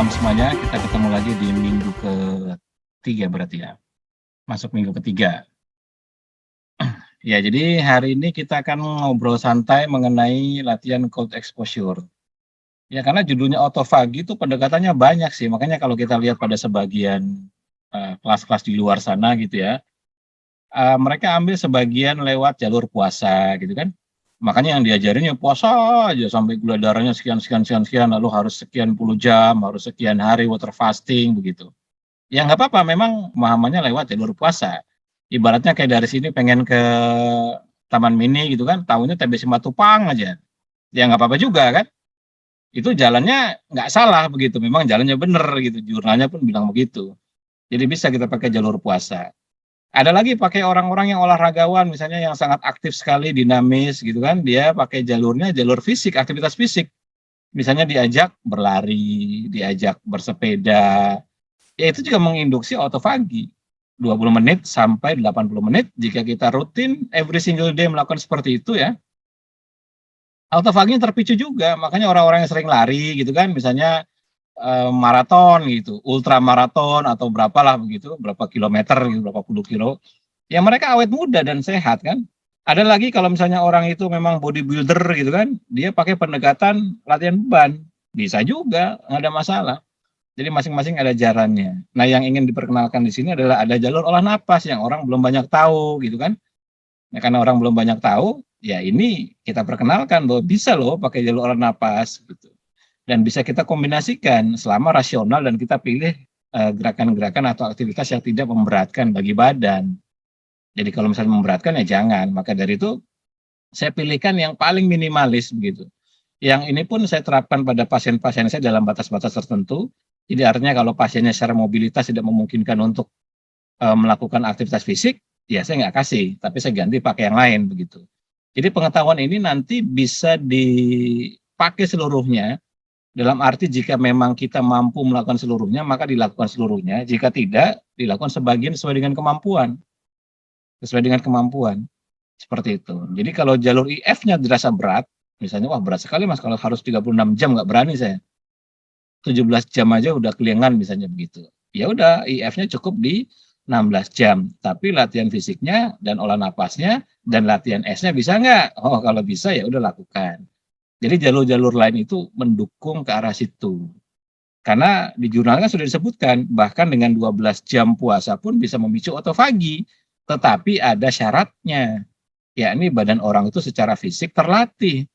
malam semuanya. Kita ketemu lagi di minggu ketiga berarti ya. Masuk minggu ketiga. Ya, jadi hari ini kita akan ngobrol santai mengenai latihan cold exposure. Ya, karena judulnya autofagi itu pendekatannya banyak sih. Makanya kalau kita lihat pada sebagian kelas-kelas di luar sana gitu ya, mereka ambil sebagian lewat jalur puasa gitu kan. Makanya yang diajarin ya puasa aja sampai gula darahnya sekian, lalu harus sekian puluh jam, harus sekian hari water fasting begitu. Ya nggak apa-apa, memang pemahamannya lewat jalur puasa. Ibaratnya kayak dari sini pengen ke Taman Mini gitu kan, tahunya TBC Matupang aja. Ya nggak apa-apa juga kan. Itu jalannya nggak salah begitu, memang jalannya bener gitu, jurnalnya pun bilang begitu. Jadi bisa kita pakai jalur puasa. Ada lagi pakai orang-orang yang olahragawan, misalnya yang sangat aktif sekali, dinamis gitu kan, dia pakai jalurnya jalur fisik, aktivitas fisik. Misalnya diajak berlari, diajak bersepeda, ya itu juga menginduksi autofagi. 20 menit sampai 80 menit, jika kita rutin every single day melakukan seperti itu ya, autofaginya terpicu juga. Makanya orang-orang yang sering lari gitu kan, misalnya maraton gitu, ultra maraton atau berapalah begitu, berapa kilometer gitu, berapa puluh kilo, ya mereka awet muda dan sehat kan. Ada lagi kalau misalnya orang itu memang bodybuilder gitu kan, dia pakai pendekatan latihan beban, bisa juga, nggak ada masalah. Jadi masing-masing ada jalannya. Nah, yang ingin diperkenalkan di sini adalah ada jalur olah napas yang orang belum banyak tahu gitu kan. Nah, karena orang belum banyak tahu, ya ini kita perkenalkan bahwa bisa loh pakai jalur olah napas gitu. Dan bisa kita kombinasikan selama rasional dan kita pilih gerakan-gerakan atau aktivitas yang tidak memberatkan bagi badan. Jadi kalau misalnya memberatkan ya jangan. Maka dari itu saya pilihkan yang paling minimalis begitu. Yang ini pun saya terapkan pada pasien-pasien saya dalam batas-batas tertentu. Jadi artinya kalau pasiennya secara mobilitas tidak memungkinkan untuk melakukan aktivitas fisik, ya saya nggak kasih, tapi saya ganti pakai yang lain begitu. Jadi pengetahuan ini nanti bisa dipakai seluruhnya, dalam arti jika memang kita mampu melakukan seluruhnya, maka dilakukan seluruhnya. Jika tidak, dilakukan sebagian sesuai dengan kemampuan. Sesuai dengan kemampuan. Seperti itu. Jadi kalau jalur IF-nya dirasa berat, misalnya, wah berat sekali mas, kalau harus 36 jam nggak berani saya. 17 jam aja udah kelingan misalnya begitu. Ya udah, IF-nya cukup di 16 jam. Tapi latihan fisiknya dan olah napasnya dan latihan S-nya bisa nggak? Oh kalau bisa ya udah lakukan. Jadi jalur-jalur lain itu mendukung ke arah situ. Karena di jurnal kan sudah disebutkan, bahkan dengan 12 jam puasa pun bisa memicu autofagi. Tetapi ada syaratnya, yakni badan orang itu secara fisik terlatih.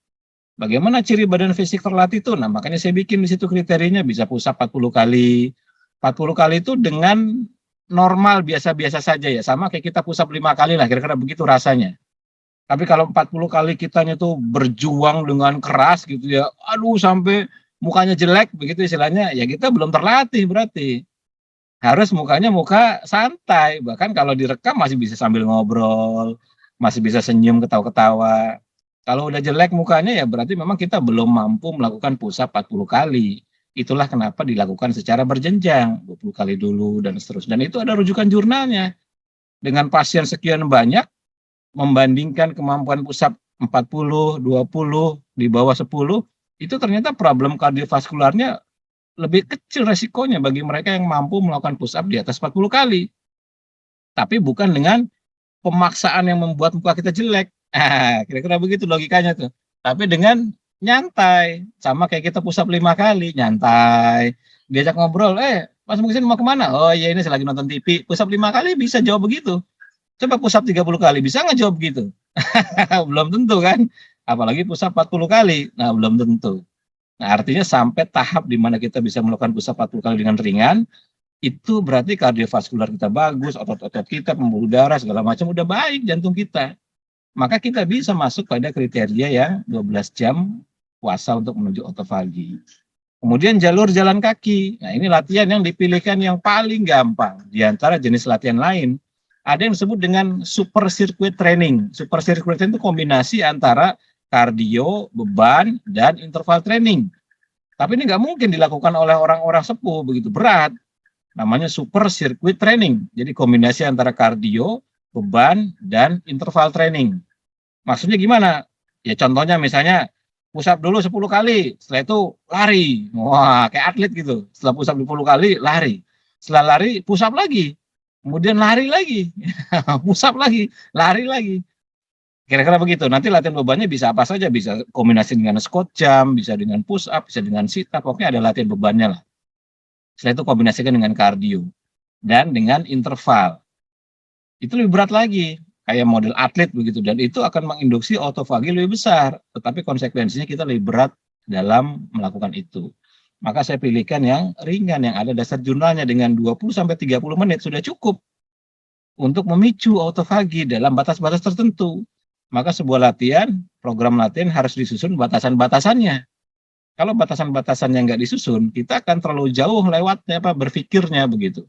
Bagaimana ciri badan fisik terlatih itu? Nah, makanya saya bikin di situ kriterianya bisa push up 40 kali. 40 kali itu dengan normal biasa-biasa saja ya, sama kayak kita push up 5 kali lah, kira-kira begitu rasanya. Tapi kalau 40 kali kitanya tuh berjuang dengan keras gitu ya, aduh sampai mukanya jelek begitu istilahnya, ya kita belum terlatih berarti. Harus mukanya muka santai, bahkan kalau direkam masih bisa sambil ngobrol, masih bisa senyum ketawa-ketawa. Kalau udah jelek mukanya ya berarti memang kita belum mampu melakukan push up 40 kali. Itulah kenapa dilakukan secara berjenjang, 20 kali dulu dan seterusnya. Dan itu ada rujukan jurnalnya. Dengan pasien sekian banyak, membandingkan kemampuan push up 40, 20, di bawah 10, itu ternyata problem kardiovaskularnya lebih kecil resikonya bagi mereka yang mampu melakukan push up di atas 40 kali. Tapi bukan dengan pemaksaan yang membuat muka kita jelek. Kira-kira begitu logikanya tuh. Tapi dengan nyantai, sama kayak kita push up 5 kali, nyantai. Diajak ngobrol, Mas Muksin mau kemana? Oh iya ini saya lagi nonton TV. Push up 5 kali bisa jawab begitu. Coba push up 30 kali, bisa nggak jawab begitu? Belum tentu kan? Apalagi push up 40 kali. Nah, belum tentu. Nah, artinya sampai tahap di mana kita bisa melakukan push up 40 kali dengan ringan, itu berarti kardiovaskular kita bagus, otot-otot kita, pembuluh darah, segala macam udah baik jantung kita. Maka kita bisa masuk pada kriteria yang 12 jam puasa untuk menuju autofagi. Kemudian jalur jalan kaki. Nah, ini latihan yang dipilihkan yang paling gampang di antara jenis latihan lain. Ada yang disebut dengan super circuit training. Super circuit training itu kombinasi antara kardio, beban, dan interval training. Tapi ini nggak mungkin dilakukan oleh orang-orang sepuh, begitu berat. Namanya super circuit training. Jadi kombinasi antara kardio, beban, dan interval training. Maksudnya gimana? Ya contohnya misalnya push up dulu 10 kali, setelah itu lari. Wah, kayak atlet gitu. Setelah push up 10 kali, lari. Setelah lari, push up lagi. Kemudian lari lagi. Push up lagi, lari lagi. Kira-kira begitu. Nanti latihan bebannya bisa apa saja, bisa kombinasi dengan squat jump, bisa dengan push up, bisa dengan sit up, pokoknya ada latihan bebannya lah. Setelah itu kombinasikan dengan kardio dan dengan interval. Itu lebih berat lagi, kayak model atlet begitu, dan itu akan menginduksi autofagi lebih besar, tetapi konsekuensinya kita lebih berat dalam melakukan itu. Maka saya pilihkan yang ringan, yang ada dasar jurnalnya dengan 20 sampai 30 menit sudah cukup untuk memicu autofagi dalam batas-batas tertentu. Maka sebuah latihan, program latihan harus disusun batasan-batasannya. Kalau batasan-batasannya nggak disusun, kita akan terlalu jauh lewatnya berpikirnya begitu.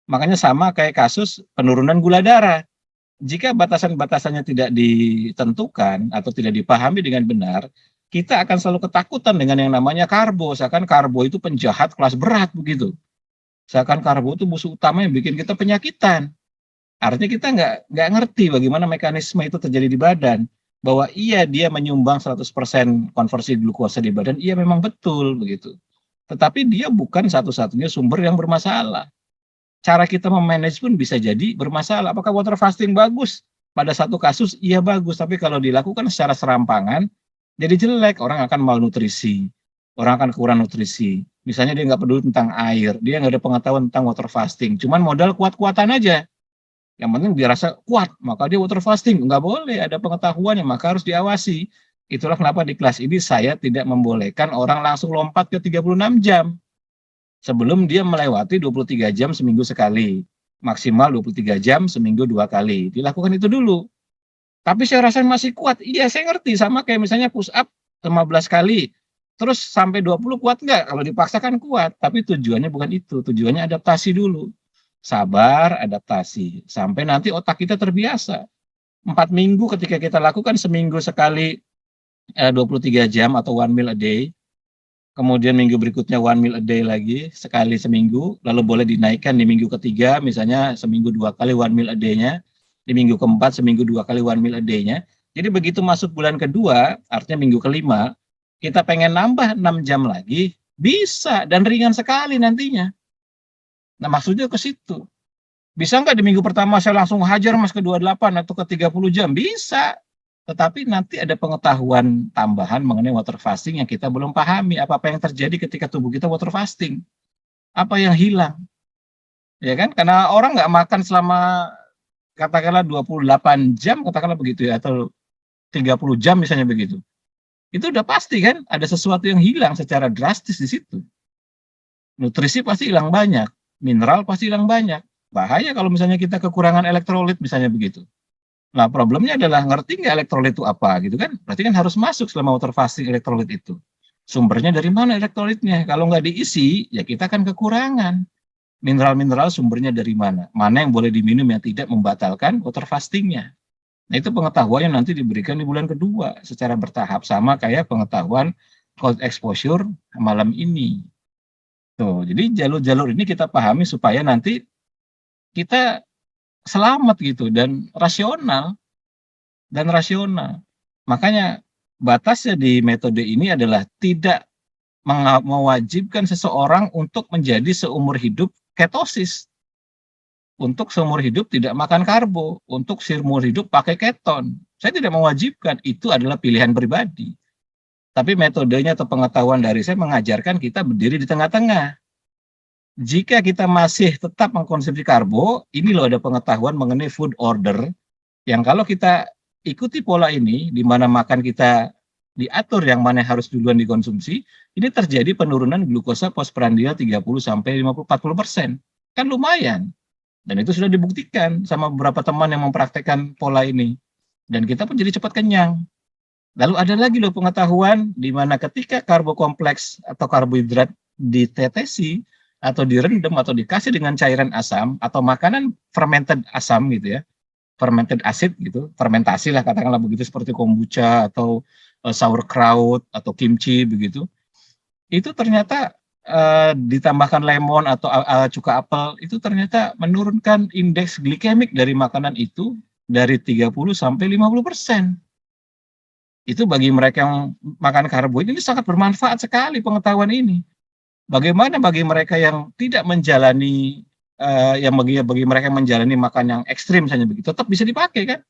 Makanya sama kayak kasus penurunan gula darah. Jika batasan-batasannya tidak ditentukan atau tidak dipahami dengan benar, kita akan selalu ketakutan dengan yang namanya karbo. Seakan karbo itu penjahat kelas berat begitu. Seakan karbo itu musuh utama yang bikin kita penyakitan. Artinya kita nggak ngerti bagaimana mekanisme itu terjadi di badan. Bahwa iya dia menyumbang 100% konversi glukosa di badan, iya memang betul begitu. Tetapi dia bukan satu-satunya sumber yang bermasalah. Cara kita memanage pun bisa jadi bermasalah. Apakah water fasting bagus? Pada satu kasus, iya bagus. Tapi kalau dilakukan secara serampangan, jadi jelek. Orang akan malnutrisi. Orang akan kurang nutrisi. Misalnya dia nggak peduli tentang air. Dia nggak ada pengetahuan tentang water fasting. Cuman modal kuat-kuatan aja. Yang penting dia rasa kuat, maka dia water fasting. Nggak boleh, ada pengetahuannya, maka harus diawasi. Itulah kenapa di kelas ini saya tidak membolehkan orang langsung lompat ke 36 jam. Sebelum dia melewati 23 jam seminggu sekali. Maksimal 23 jam seminggu 2 kali. Dilakukan itu dulu. Tapi saya rasa masih kuat. Iya, saya ngerti. Sama kayak misalnya push up 15 kali. Terus sampai 20 kuat nggak? Kalau dipaksakan kuat. Tapi tujuannya bukan itu. Tujuannya adaptasi dulu. Sabar, adaptasi. Sampai nanti otak kita terbiasa. 4 minggu ketika kita lakukan seminggu sekali 23 jam atau 1 meal a day. Kemudian minggu berikutnya 1 meal a day lagi, sekali seminggu, lalu boleh dinaikkan di minggu ketiga, misalnya seminggu 2 kali 1 meal a day-nya, di minggu keempat seminggu 2 kali 1 meal a day-nya. Jadi begitu masuk bulan kedua, artinya minggu kelima, kita pengen nambah 6 jam lagi, bisa, dan ringan sekali nantinya. Nah maksudnya ke situ. Bisa nggak di minggu pertama saya langsung hajar mas ke 28 atau ke 30 jam? Bisa. Tetapi nanti ada pengetahuan tambahan mengenai water fasting yang kita belum pahami. Apa yang terjadi ketika tubuh kita water fasting? Apa yang hilang? Ya kan? Karena orang nggak makan selama katakanlah 28 jam, katakanlah begitu ya, atau 30 jam misalnya begitu. Itu udah pasti kan ada sesuatu yang hilang secara drastis di situ. Nutrisi pasti hilang banyak, mineral pasti hilang banyak. Bahaya kalau misalnya kita kekurangan elektrolit misalnya begitu. Nah, problemnya adalah ngerti nggak elektrolit itu apa gitu kan? Berarti kan harus masuk selama water fasting elektrolit itu. Sumbernya dari mana elektroditnya? Kalau nggak diisi, ya kita kan kekurangan. Mineral-mineral sumbernya dari mana? Mana yang boleh diminum yang tidak membatalkan water fastingnya? Nah, itu pengetahuan yang nanti diberikan di bulan kedua secara bertahap. Sama kayak pengetahuan cold exposure malam ini. Tuh, jadi jalur-jalur ini kita pahami supaya nanti kita selamat gitu dan rasional. Makanya batasnya di metode ini adalah tidak mewajibkan seseorang untuk menjadi seumur hidup ketosis. Untuk seumur hidup tidak makan karbo, untuk seumur hidup pakai keton. Saya tidak mewajibkan, itu adalah pilihan pribadi. Tapi metodenya atau pengetahuan dari saya mengajarkan kita berdiri di tengah-tengah. Jika kita masih tetap mengkonsumsi karbo, ini loh ada pengetahuan mengenai food order, yang kalau kita ikuti pola ini, di mana makan kita diatur yang mana harus duluan dikonsumsi, ini terjadi penurunan glukosa postprandial 30-40%. Kan lumayan. Dan itu sudah dibuktikan sama beberapa teman yang mempraktekkan pola ini. Dan kita pun jadi cepat kenyang. Lalu ada lagi loh pengetahuan, di mana ketika karbo kompleks atau karbohidrat ditetesi, atau direndam atau dikasih dengan cairan asam atau makanan fermented asam gitu ya, fermented acid gitu, fermentasi lah katakanlah begitu, seperti kombucha atau sauerkraut atau kimchi begitu, itu ternyata ditambahkan lemon atau cuka apel, itu ternyata menurunkan indeks glikemik dari makanan itu dari 30 sampai 50%. Itu bagi mereka yang makan karbo ini sangat bermanfaat sekali pengetahuan ini. Bagaimana bagi mereka yang tidak menjalani yang bagi mereka yang menjalani makan yang ekstrim misalnya begitu, tetap bisa dipakai kan?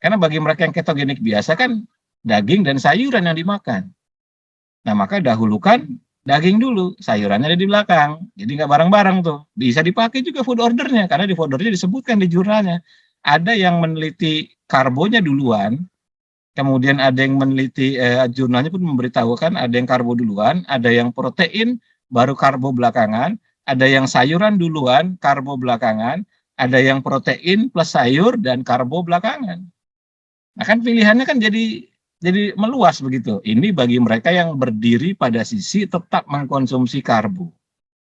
Karena bagi mereka yang ketogenik biasa kan daging dan sayuran yang dimakan. Nah, maka dahulukan daging dulu, sayurannya ada di belakang. Jadi nggak bareng-bareng tuh. Bisa dipakai juga food ordernya, karena di food ordernya disebutkan di jurnalnya. Ada yang meneliti karbonya duluan, kemudian ada yang meneliti, jurnalnya pun memberitahukan ada yang karbo duluan, ada yang protein, baru karbo belakangan, ada yang sayuran duluan, karbo belakangan, ada yang protein plus sayur dan karbo belakangan. Nah kan pilihannya kan jadi meluas begitu. Ini bagi mereka yang berdiri pada sisi tetap mengkonsumsi karbo.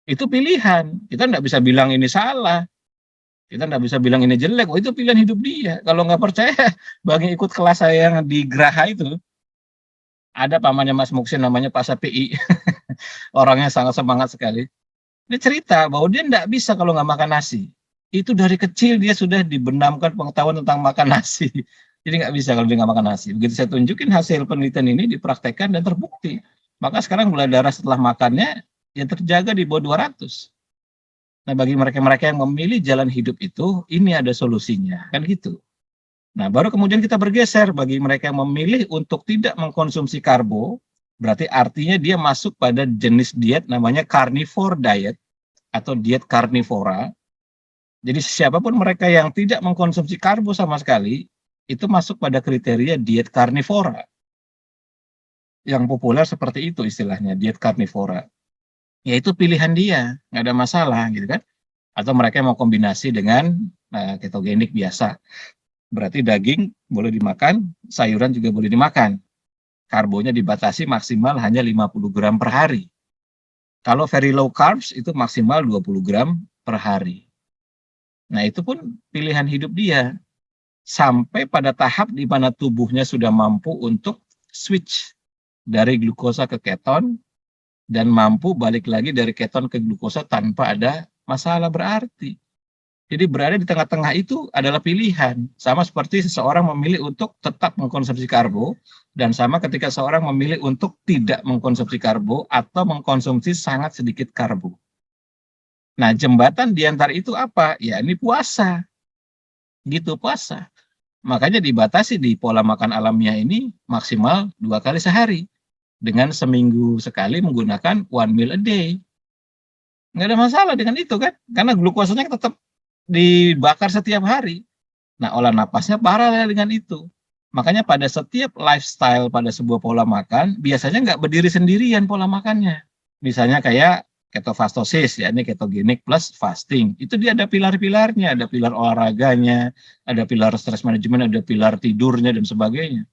Itu pilihan. Kita nggak bisa bilang ini salah. Kita nggak bisa bilang ini jelek. Oh itu pilihan hidup dia. Kalau nggak percaya, bagi ikut kelas saya yang di Graha itu, ada pamannya Mas Muksin namanya Pak Sapi. Orangnya sangat semangat sekali. Dia cerita bahwa dia nggak bisa kalau nggak makan nasi. Itu dari kecil dia sudah dibenamkan pengetahuan tentang makan nasi. Jadi nggak bisa kalau dia nggak makan nasi. Begitu saya tunjukin hasil penelitian ini dipraktekkan dan terbukti. Maka sekarang gula darah setelah makannya ya terjaga di bawah 200. Nah bagi mereka-mereka yang memilih jalan hidup itu, ini ada solusinya. Kan gitu. Nah baru kemudian kita bergeser bagi mereka yang memilih untuk tidak mengkonsumsi karbo, berarti artinya dia masuk pada jenis diet namanya carnivore diet atau diet karnivora. Jadi siapapun mereka yang tidak mengkonsumsi karbo sama sekali, itu masuk pada kriteria diet karnivora. Yang populer seperti itu istilahnya, diet karnivora. Ya itu pilihan dia, nggak ada masalah gitu kan. Atau mereka mau kombinasi dengan ketogenik biasa. Berarti daging boleh dimakan, sayuran juga boleh dimakan. Karbonya dibatasi maksimal hanya 50 gram per hari. Kalau very low carbs itu maksimal 20 gram per hari. Nah itu pun pilihan hidup dia. Sampai pada tahap di mana tubuhnya sudah mampu untuk switch dari glukosa ke keton dan mampu balik lagi dari keton ke glukosa tanpa ada masalah berarti. Jadi berada di tengah-tengah itu adalah pilihan. Sama seperti seseorang memilih untuk tetap mengkonsumsi karbo dan sama ketika seorang memilih untuk tidak mengkonsumsi karbo atau mengkonsumsi sangat sedikit karbo. Nah, jembatan di antara itu apa? Ya, ini puasa. Gitu puasa. Makanya dibatasi di pola makan alamiah ini maksimal 2 kali sehari. Dengan seminggu sekali menggunakan 1 meal a day. Nggak ada masalah dengan itu kan. Karena glukosanya tetap dibakar setiap hari. Nah, olah napasnya paralel dengan itu. Makanya pada setiap lifestyle pada sebuah pola makan, biasanya nggak berdiri sendirian pola makannya. Misalnya kayak ketofastosis, ya ini ketogenik plus fasting. Itu dia ada pilar-pilarnya, ada pilar olahraganya, ada pilar stress management, ada pilar tidurnya dan sebagainya.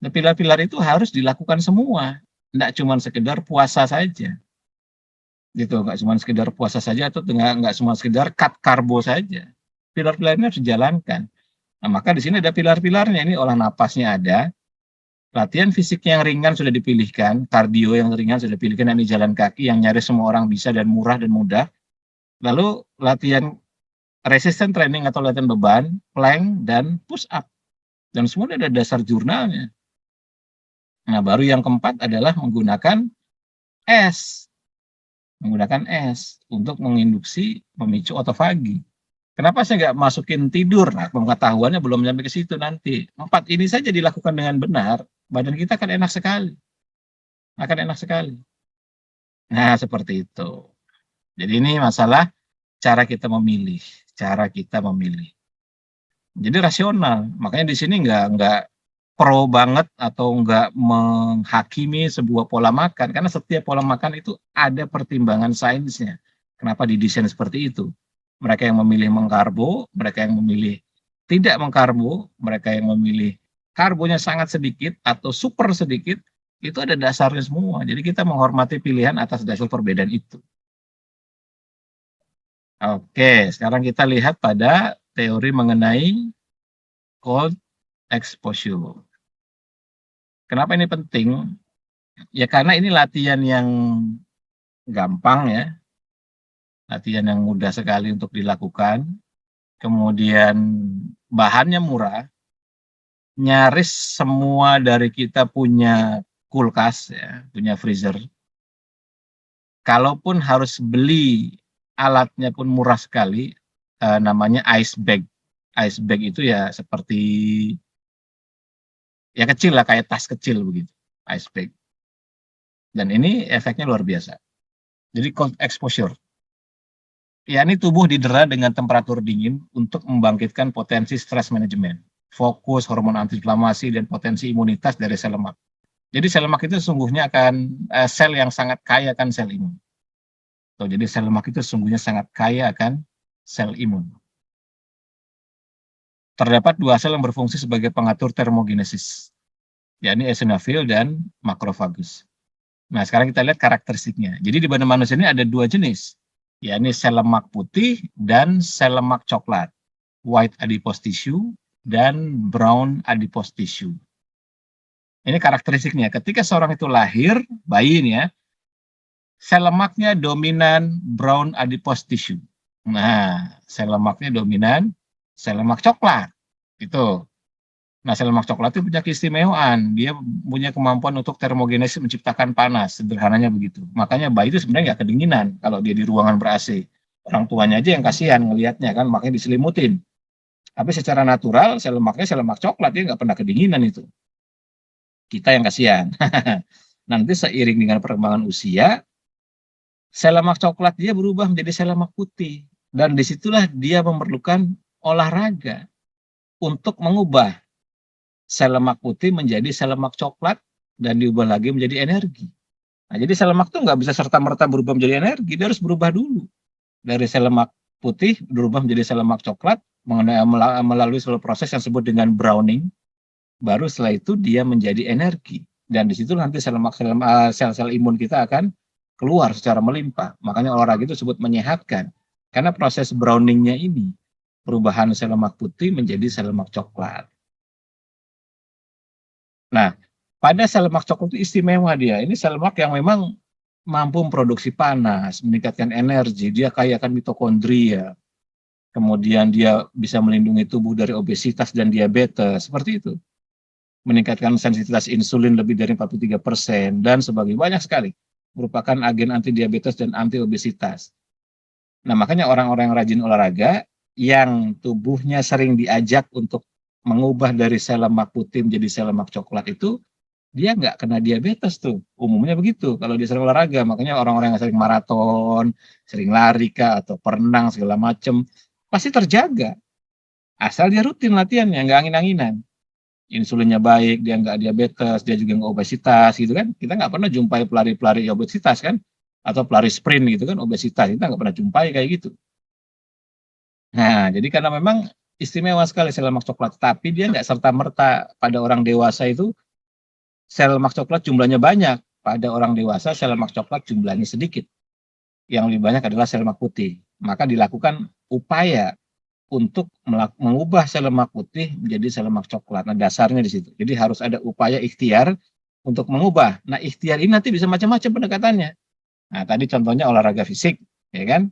Nah, pilar-pilar itu harus dilakukan semua, nggak cuma sekedar puasa saja. Gitu, nggak cuma sekedar puasa saja atau nggak cuma sekedar cut karbo saja. Pilar-pilarnya harus dijalankan. Nah, maka di sini ada pilar-pilarnya, ini olah napasnya ada, latihan fisik yang ringan sudah dipilihkan, kardio yang ringan sudah dipilihkan, ini jalan kaki yang nyaris semua orang bisa dan murah dan mudah. Lalu latihan resistance training atau latihan beban, plank, dan push up. Dan semua ada dasar jurnalnya. Nah, baru yang keempat adalah menggunakan es. Menggunakan es untuk menginduksi memicu otofagi. Kenapa saya nggak masukin tidur? Nah, pengetahuannya belum sampai ke situ nanti. 4 ini saja dilakukan dengan benar, badan kita akan enak sekali. Akan enak sekali. Nah, seperti itu. Jadi ini masalah cara kita memilih, cara kita memilih. Jadi rasional. Makanya di sini nggak pro banget atau nggak menghakimi sebuah pola makan karena setiap pola makan itu ada pertimbangan sainsnya. Kenapa didesain seperti itu? Mereka yang memilih mengkarbo, mereka yang memilih tidak mengkarbo, mereka yang memilih karbonya sangat sedikit atau super sedikit, itu ada dasarnya semua. Jadi kita menghormati pilihan atas dasar perbedaan itu. Oke, sekarang kita lihat pada teori mengenai cold exposure. Kenapa ini penting? Ya karena ini latihan yang gampang ya, latihan yang mudah sekali untuk dilakukan, kemudian bahannya murah, nyaris semua dari kita punya kulkas ya, punya freezer. Kalaupun harus beli alatnya pun murah sekali, namanya ice bag. Ice bag itu ya seperti ya kecil lah, kayak tas kecil begitu, ice bag. Dan ini efeknya luar biasa. Jadi cold exposure. Ya, ini tubuh didera dengan temperatur dingin untuk membangkitkan potensi stres manajemen, fokus, hormon antiinflamasi, dan potensi imunitas dari sel lemak. Jadi sel lemak itu sesungguhnya akan sel yang sangat kaya akan sel imun. Tuh, jadi sel lemak itu sesungguhnya sangat kaya akan sel imun. Terdapat dua sel yang berfungsi sebagai pengatur termogenesis, yakni eosinofil dan makrofagus. Nah, sekarang kita lihat karakteristiknya. Jadi di badan manusia ini ada dua jenis, yakni sel lemak putih dan sel lemak coklat, white adipose tissue dan brown adipose tissue. Ini karakteristiknya. Ketika seorang itu lahir, bayi ini ya, sel lemaknya dominan brown adipose tissue. Nah, sel lemaknya dominan sel lemak coklat. Itu. Nah, sel lemak coklat itu punya keistimewaan. Dia punya kemampuan untuk termogenesis, menciptakan panas. Sederhananya begitu. Makanya bayi itu sebenarnya nggak kedinginan kalau dia di ruangan ber-AC. Orang tuanya aja yang kasihan ngelihatnya kan, makanya diselimutin. Tapi secara natural, sel lemaknya sel lemak coklat. Dia nggak pernah kedinginan itu. Kita yang kasihan. Nanti seiring dengan perkembangan usia, sel lemak coklat dia berubah menjadi sel lemak putih. Dan disitulah dia memerlukan olahraga untuk mengubah sel lemak putih menjadi sel lemak coklat dan diubah lagi menjadi energi. Nah, jadi sel lemak itu nggak bisa serta-merta berubah menjadi energi, dia harus berubah dulu. Dari sel lemak putih berubah menjadi sel lemak coklat melalui seluruh proses yang disebut dengan browning, baru setelah itu dia menjadi energi. Dan di situ nanti sel-sel imun kita akan keluar secara melimpah. Makanya olahraga itu disebut menyehatkan. Karena proses browningnya ini, perubahan sel lemak putih menjadi sel lemak coklat. Nah, pada sel lemak coklat itu istimewa dia. Ini sel lemak yang memang mampu memproduksi panas, meningkatkan energi, dia kaya akan mitokondria. Kemudian dia bisa melindungi tubuh dari obesitas dan diabetes, seperti itu. Meningkatkan sensitivitas insulin lebih dari 43% dan sebagainya, banyak sekali. Merupakan agen anti diabetes dan anti obesitas. Nah, makanya orang-orang yang rajin olahraga, yang tubuhnya sering diajak untuk mengubah dari sel lemak putih menjadi sel lemak coklat itu, dia nggak kena diabetes tuh. Umumnya begitu kalau dia sering olahraga. Makanya orang-orang yang sering maraton, sering lari kah, atau perenang segala macam, pasti terjaga. Asal dia rutin latihannya, nggak angin-anginan. Insulinnya baik, dia nggak diabetes, dia juga nggak obesitas gitu kan. Kita nggak pernah jumpai pelari-pelari obesitas kan, atau pelari sprint gitu kan obesitas, kita nggak pernah jumpai kayak gitu. Nah, jadi karena memang istimewa sekali sel lemak coklat, tapi dia nggak serta-merta pada orang dewasa itu sel lemak coklat jumlahnya banyak. Pada orang dewasa sel lemak coklat jumlahnya sedikit. Yang lebih banyak adalah sel lemak putih. Maka dilakukan upaya untuk mengubah sel lemak putih menjadi sel lemak coklat. Nah, dasarnya di situ. Jadi harus ada upaya ikhtiar untuk mengubah. Nah, ikhtiar ini nanti bisa macam-macam pendekatannya. Nah, tadi contohnya olahraga fisik, ya kan?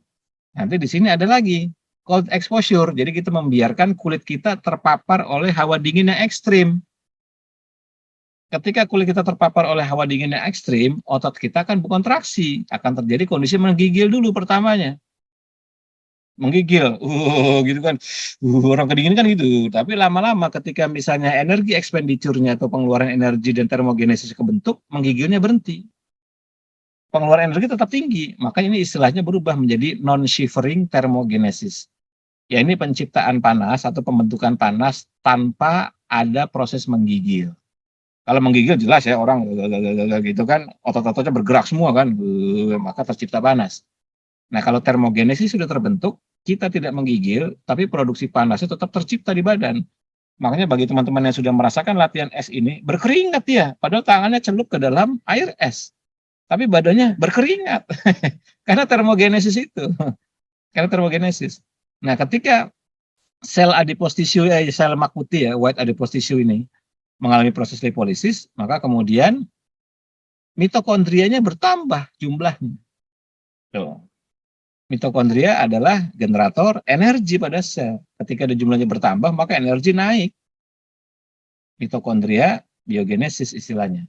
Nanti di sini ada lagi cold exposure. Jadi kita membiarkan kulit kita terpapar oleh hawa dingin yang ekstrim. Ketika kulit kita terpapar oleh hawa dingin yang ekstrim, otot kita akan berkontraksi. Akan terjadi kondisi menggigil dulu pertamanya. Menggigil, gitu kan. Orang kedinginan kan gitu. Tapi lama-lama ketika misalnya energi expenditure-nya atau pengeluaran energi dan termogenesis kebentuk, menggigilnya berhenti. Pengeluaran energi tetap tinggi. Makanya ini istilahnya berubah menjadi non-shivering thermogenesis. Ya, ini penciptaan panas atau pembentukan panas tanpa ada proses menggigil. Kalau menggigil jelas ya orang gitu kan, otot-ototnya bergerak semua kan, maka tercipta panas. Nah, kalau termogenesis sudah terbentuk, kita tidak menggigil, tapi produksi panasnya tetap tercipta di badan. Makanya bagi teman-teman yang sudah merasakan latihan es ini, berkeringat ya, padahal tangannya celup ke dalam air es. Tapi badannya berkeringat. Karena termogenesis itu. Karena termogenesis. Nah, ketika sel adipose tissue, sel lemak putih ya, white adipose tissue ini, mengalami proses lipolisis, maka kemudian mitokondrianya bertambah jumlahnya. Tuh. Mitokondria adalah generator energi pada sel. Ketika jumlahnya bertambah, maka energi naik. mitokondria biogenesis istilahnya.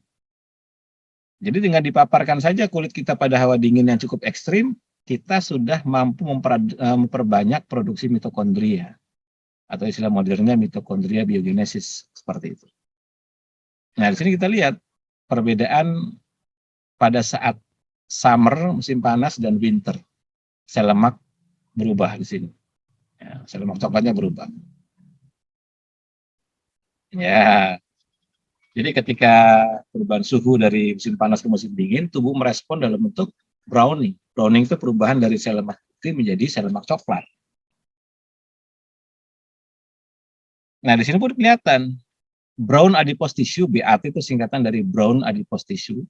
Jadi dengan dipaparkan saja kulit kita pada hawa dingin yang cukup ekstrim, kita sudah mampu memperbanyak produksi mitokondria, atau istilah modernnya mitokondria biogenesis, seperti itu. Nah, di sini kita lihat perbedaan pada saat summer, musim panas, dan winter. Sel lemak berubah di sini. Ya, sel lemak coklatnya berubah. Ya, jadi ketika perubahan suhu dari musim panas ke musim dingin, tubuh merespon dalam bentuk browning. Browning itu perubahan dari sel lemak putih menjadi sel lemak coklat. Nah, di sini pun kelihatan brown adipose tissue, BAT itu singkatan dari brown adipose tissue.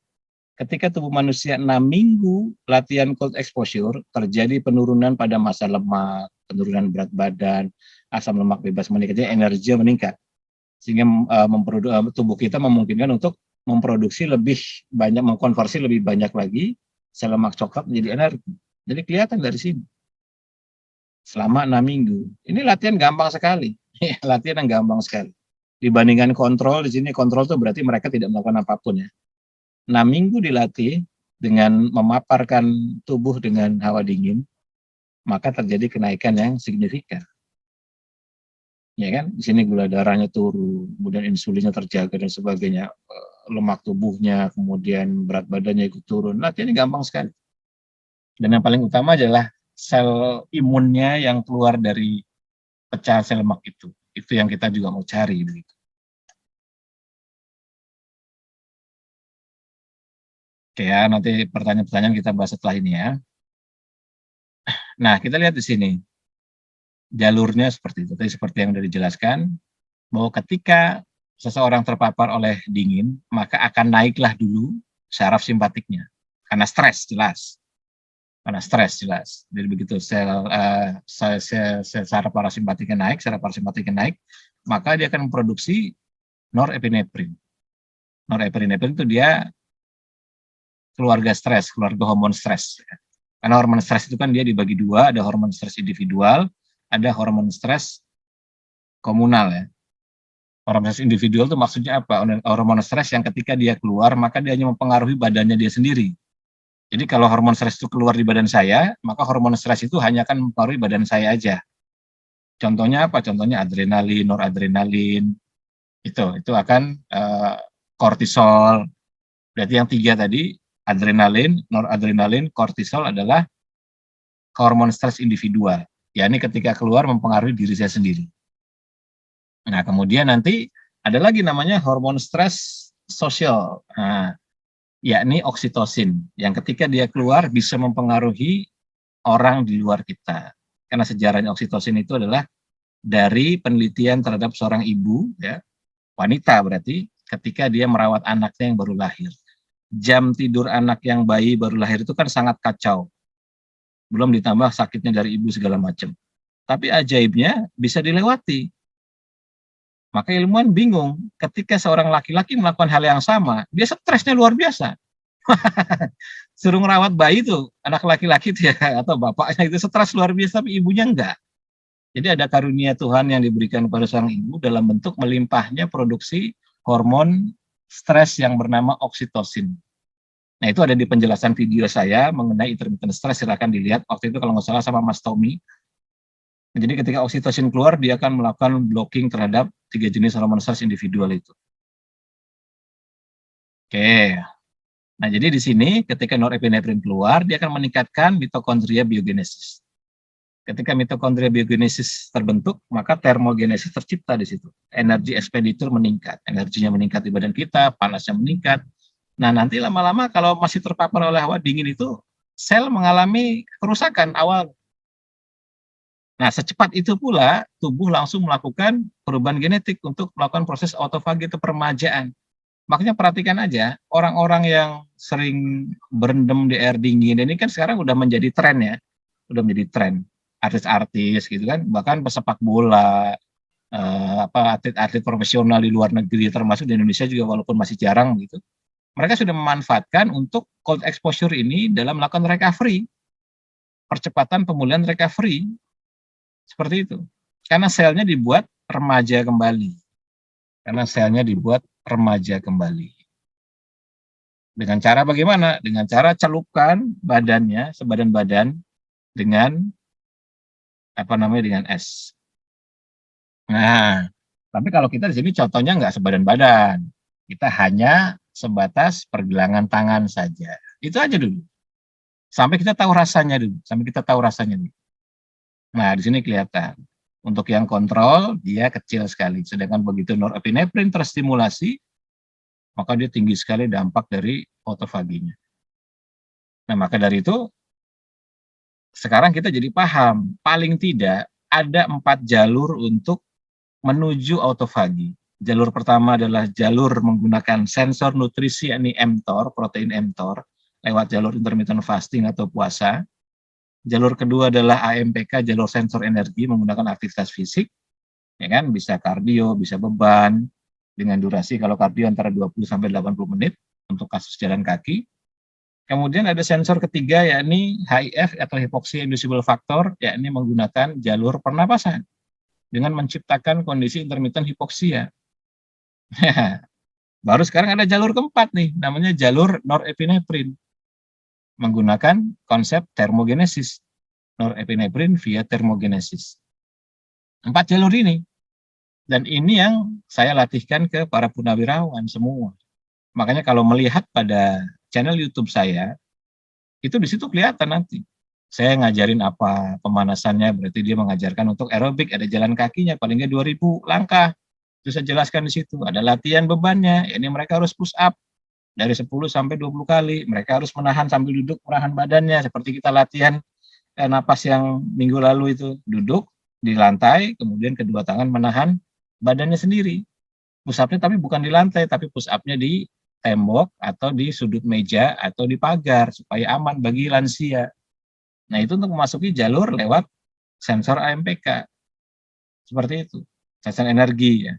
Ketika tubuh manusia 6 minggu latihan cold exposure, terjadi penurunan pada massa lemak, penurunan berat badan, asam lemak bebas meningkat, energi meningkat. Sehingga tubuh kita memungkinkan untuk memproduksi lebih banyak, mengkonversi lebih banyak lagi sel lemak coklat menjadi energi. Jadi kelihatan dari sini. Selama 6 minggu. Ini latihan gampang sekali. Latihan yang gampang sekali. Dibandingkan kontrol, di sini kontrol itu berarti mereka tidak melakukan apapun ya. 6 minggu dilatih dengan memaparkan tubuh dengan hawa dingin, maka terjadi kenaikan yang signifikan. Ya kan, di sini gula darahnya turun, kemudian insulinnya terjaga dan sebagainya, lemak tubuhnya, kemudian berat badannya ikut turun. Latihannya gampang sekali. Dan yang paling utama adalah sel imunnya yang keluar dari pecah sel lemak itu. Itu yang kita juga mau cari begitu. Oke ya, nanti pertanyaan-pertanyaan kita bahas setelah ini ya. Nah, kita lihat di sini. Jalurnya seperti itu. Tadi seperti yang sudah dijelaskan, bahwa ketika seseorang terpapar oleh dingin, maka akan naiklah dulu saraf simpatiknya. Karena stres, jelas. Karena stres, jelas. Jadi begitu sel saraf parasimpatiknya naik, maka dia akan memproduksi norepinefrin. Norepinefrin itu dia keluarga stres, keluarga hormon stres. Karena hormon stres itu kan dia dibagi dua, ada hormon stres individual, ada hormon stres komunal ya. Hormon stres individual itu maksudnya apa? Hormon stres yang ketika dia keluar, maka dia hanya mempengaruhi badannya dia sendiri. Jadi kalau hormon stres itu keluar di badan saya, maka hormon stres itu hanya akan mempengaruhi badan saya aja. Contohnya apa? Contohnya adrenalin, noradrenalin, itu akan kortisol. Berarti yang 3 tadi, adrenalin, noradrenalin, kortisol adalah hormon stres individual. Yakni ketika keluar mempengaruhi diri saya sendiri. Nah, kemudian nanti ada lagi namanya hormon stres sosial. Nah, yakni oksitosin, yang ketika dia keluar bisa mempengaruhi orang di luar kita. Karena sejarahnya oksitosin itu adalah dari penelitian terhadap seorang ibu, ya, wanita berarti, ketika dia merawat anaknya yang baru lahir. Jam tidur anak yang bayi baru lahir itu kan sangat kacau. Belum ditambah sakitnya dari ibu segala macam. Tapi ajaibnya bisa dilewati. Maka ilmuwan bingung, ketika seorang laki-laki melakukan hal yang sama, dia stresnya luar biasa. Suruh ngerawat bayi tuh, anak laki-laki itu ya, atau bapaknya itu stres luar biasa, tapi ibunya enggak. Jadi ada karunia Tuhan yang diberikan kepada seorang ibu dalam bentuk melimpahnya produksi hormon stres yang bernama oksitosin. Nah, itu ada di penjelasan video saya mengenai intermittent stress, silakan dilihat. Waktu itu kalau nggak salah sama Mas Tommy. Jadi ketika oksitosin keluar, dia akan melakukan blocking terhadap 3 jenis hormon stres individual itu. Oke. Nah, jadi di sini ketika norepinefrin keluar, dia akan meningkatkan mitokondria biogenesis. Ketika mitokondria biogenesis terbentuk, maka termogenesis tercipta di situ. Energi ekspenditur meningkat, energinya meningkat di badan kita, panasnya meningkat. Nah, nanti lama-lama kalau masih terpapar oleh hawa dingin itu, sel mengalami kerusakan awal. Nah, secepat itu pula tubuh langsung melakukan perubahan genetik untuk melakukan proses autofagi atau peremajaan. Makanya perhatikan aja, orang-orang yang sering berendam di air dingin, ini kan sekarang udah menjadi tren ya, udah menjadi tren. Artis-artis gitu kan, bahkan pesepak bola, atlet-atlet profesional di luar negeri, termasuk di Indonesia juga walaupun masih jarang gitu, mereka sudah memanfaatkan untuk cold exposure ini dalam melakukan recovery, percepatan pemulihan recovery. Seperti itu. Karena selnya dibuat remaja kembali. karena selnya dibuat remaja kembali. Dengan cara bagaimana? Dengan cara celupkan badannya, sebadan badan, dengan dengan es. Nah, tapi kalau kita di sini contohnya nggak sebadan badan, kita hanya sebatas pergelangan tangan saja. Itu aja dulu. Sampai kita tahu rasanya dulu. Sampai kita tahu rasanya dulu. Nah, di sini kelihatan. Untuk yang kontrol, dia kecil sekali. Sedangkan begitu norepinefrin terstimulasi, maka dia tinggi sekali dampak dari autofaginya. Nah, maka dari itu, sekarang kita jadi paham, paling tidak ada 4 jalur untuk menuju autofagi. Jalur pertama adalah jalur menggunakan sensor nutrisi, yakni mTOR, protein mTOR, lewat jalur intermittent fasting atau puasa. Jalur kedua adalah AMPK, jalur sensor energi menggunakan aktivitas fisik, ya kan, bisa kardio, bisa beban, dengan durasi kalau kardio antara 20 sampai 80 menit untuk kasus jalan kaki. Kemudian ada sensor ketiga, yakni HIF atau hypoxia inducible factor, yakni menggunakan jalur pernapasan dengan menciptakan kondisi intermittent hipoksia. Baru sekarang ada jalur keempat nih, namanya jalur norepinefrin, menggunakan konsep termogenesis, norepinefrin via termogenesis. 4 jalur ini, dan ini yang saya latihkan ke para purnawirawan semua. Makanya kalau melihat pada channel YouTube saya, itu di situ kelihatan nanti. Saya ngajarin apa pemanasannya, berarti dia mengajarkan untuk aerobik, ada jalan kakinya, paling nggak 2000 langkah. Itu saya jelaskan di situ. Ada latihan bebannya, ini mereka harus push up dari 10 sampai 20 kali. Mereka harus menahan sambil duduk, menahan badannya, seperti kita latihan napas yang minggu lalu itu. Duduk di lantai, kemudian kedua tangan menahan badannya sendiri. Push up-nya tapi bukan di lantai, tapi push up-nya di tembok atau di sudut meja atau di pagar supaya aman bagi lansia. Nah, itu untuk memasuki jalur lewat sensor AMPK. Seperti itu. Sensor energi ya.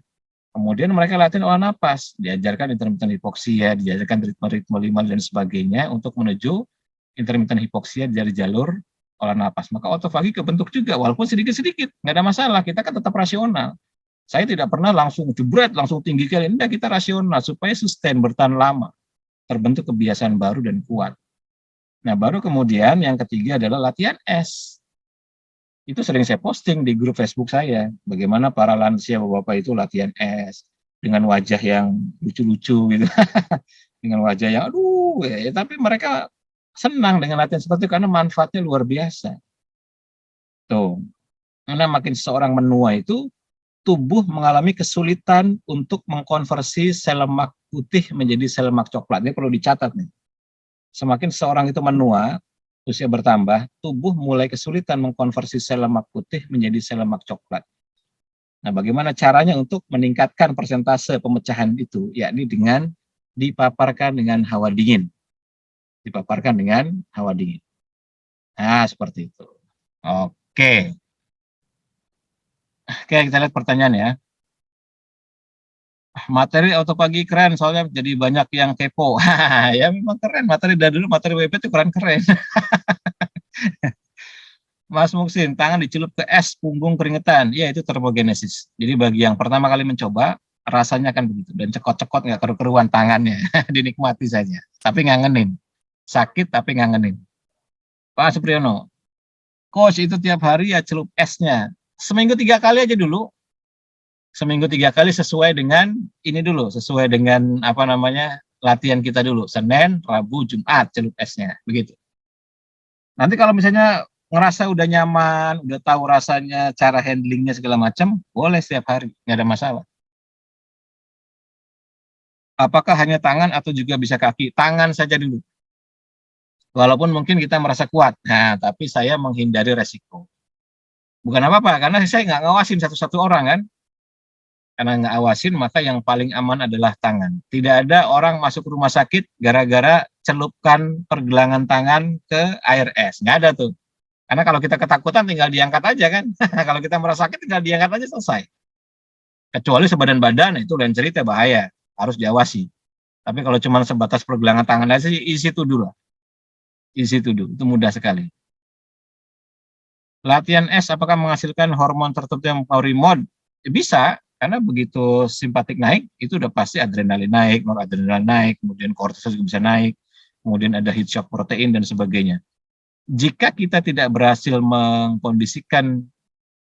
Kemudian mereka latihan olah napas, diajarkan intermittent hipoksia, diajarkan ritme-ritme 5 dan sebagainya untuk menuju intermittent hipoksia dari jalur olah napas. Maka autofagi kebentuk juga, walaupun sedikit-sedikit, nggak ada masalah, kita kan tetap rasional. Saya tidak pernah langsung jebret, langsung tinggi kali. Enggak, kita rasional supaya sustain, bertahan lama. Terbentuk kebiasaan baru dan kuat. Nah, baru kemudian yang ketiga adalah latihan S. Itu sering saya posting di grup Facebook saya. Bagaimana para lansia bapak-bapak itu latihan S. Dengan wajah yang lucu-lucu gitu. Dengan wajah yang aduh, ya, tapi mereka senang dengan latihan seperti itu karena manfaatnya luar biasa. Tuh. Karena makin seseorang menua itu, tubuh mengalami kesulitan untuk mengkonversi sel lemak putih menjadi sel lemak coklat. Ini perlu dicatat nih. Semakin seorang itu menua, usia bertambah, tubuh mulai kesulitan mengkonversi sel lemak putih menjadi sel lemak coklat. Nah, bagaimana caranya untuk meningkatkan persentase pemecahan itu? Yakni dengan dipaparkan dengan hawa dingin. Dipaparkan dengan hawa dingin. Nah, seperti itu. Oke. Oke, kita lihat pertanyaan ya. Materi autopagi keren, soalnya jadi banyak yang kepo. Ya memang keren, materi dari dulu, materi WP itu keren-keren. Mas Muksin, tangan dicelup ke es, punggung keringetan. Ya, itu termogenesis. Jadi bagi yang pertama kali mencoba, rasanya akan begitu. Dan cekot-cekot nggak keru-keruan tangannya. Dinikmati saja. Tapi ngangenin. Sakit tapi ngangenin. Pak Supriyono, coach itu tiap hari ya celup esnya. Seminggu 3 kali aja dulu. Seminggu 3 kali sesuai dengan ini dulu. Sesuai dengan latihan kita dulu. Senin, Rabu, Jumat celup esnya. Begitu. Nanti kalau misalnya ngerasa udah nyaman, udah tahu rasanya, cara handlingnya segala macam, boleh setiap hari, nggak ada masalah. Apakah hanya tangan atau juga bisa kaki? Tangan saja dulu. Walaupun mungkin kita merasa kuat, nah tapi saya menghindari resiko. Bukan apa-apa, karena saya nggak ngawasin satu-satu orang kan. Karena nggak awasin, maka yang paling aman adalah tangan. Tidak ada orang masuk rumah sakit gara-gara celupkan pergelangan tangan ke air es. Nggak ada tuh. Karena kalau kita ketakutan tinggal diangkat aja kan. Kalau kita merasa sakit tinggal diangkat aja selesai. Kecuali sebadan badan itu lain cerita, bahaya. Harus diawasi. Tapi kalau cuma sebatas pergelangan tangan aja, isi tuduh lah. Isi tuduh, itu mudah sekali. Latihan es apakah menghasilkan hormon tertentu yang power mode? Bisa, Karena begitu simpatik naik, itu udah pasti adrenalin naik, noradrenalin naik, kemudian kortisol juga bisa naik, kemudian ada heat shock protein dan sebagainya. Jika kita tidak berhasil mengkondisikan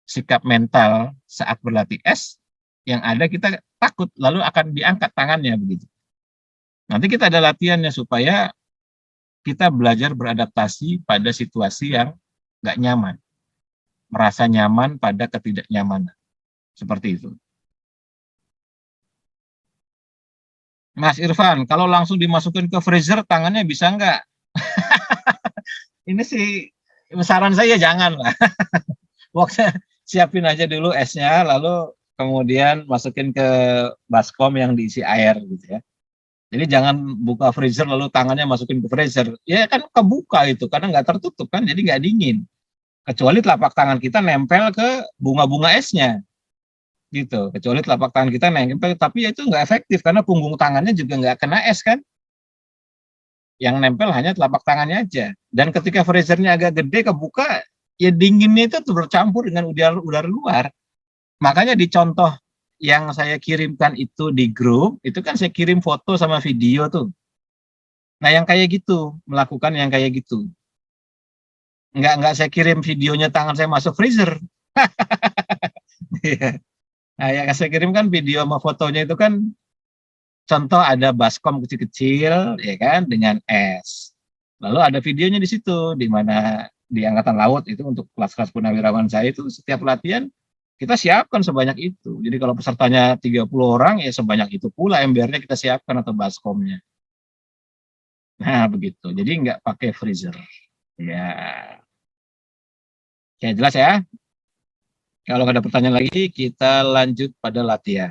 sikap mental saat berlatih es, yang ada kita takut, lalu akan diangkat tangannya begitu. Nanti kita ada latihannya supaya kita belajar beradaptasi pada situasi yang nggak nyaman, merasa nyaman pada ketidaknyamanan, seperti itu. Mas Irfan, kalau langsung dimasukin ke freezer, tangannya bisa nggak? Ini sih saran saya jangan lah. Pokoknya siapin aja dulu esnya, lalu kemudian masukin ke baskom yang diisi air gitu ya. Jadi jangan buka freezer lalu tangannya masukin ke freezer. Ya kan kebuka itu karena nggak tertutup kan, jadi nggak dingin. Kecuali telapak tangan kita nempel ke bunga-bunga esnya gitu. Kecuali telapak tangan kita nempel, tapi ya itu nggak efektif karena punggung tangannya juga nggak kena es kan. Yang nempel hanya telapak tangannya aja. Dan ketika freezernya agak gede kebuka, ya dinginnya itu tuh bercampur dengan udara luar. Makanya di contoh yang saya kirimkan itu di grup, itu kan saya kirim foto sama video tuh. Nah yang kayak gitu, melakukan yang kayak gitu. Nggak saya kirim videonya tangan saya masuk freezer. Nah yang saya kirim kan video sama fotonya itu kan contoh ada baskom kecil-kecil ya kan dengan es. Lalu ada videonya di situ di mana di Angkatan Laut itu untuk kelas-kelas purnawirawan saya itu setiap latihan kita siapkan sebanyak itu. Jadi kalau pesertanya 30 orang ya sebanyak itu pula embernya kita siapkan atau baskomnya. Nah begitu. Jadi nggak pakai freezer. Ya, ya jelas ya. Kalau ada pertanyaan lagi kita lanjut pada latihan.